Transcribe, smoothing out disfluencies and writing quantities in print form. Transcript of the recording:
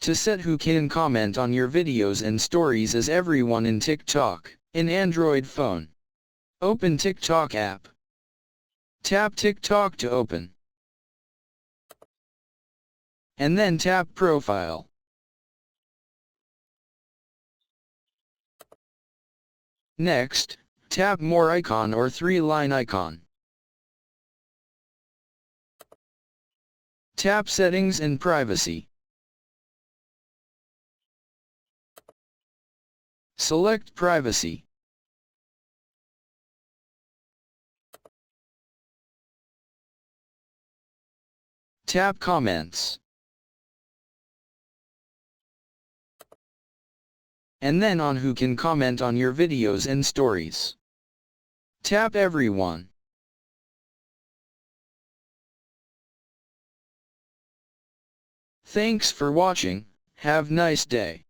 To set who can comment on your videos and stories as everyone in TikTok, in Android phone. Open TikTok app. Tap TikTok to open. And then tap Profile. Next, tap More icon or 3-line icon. Tap Settings and Privacy. Select Privacy. Tap Comments. And then on who can comment on your videos and stories. Tap Everyone. Thanks for watching, have nice day.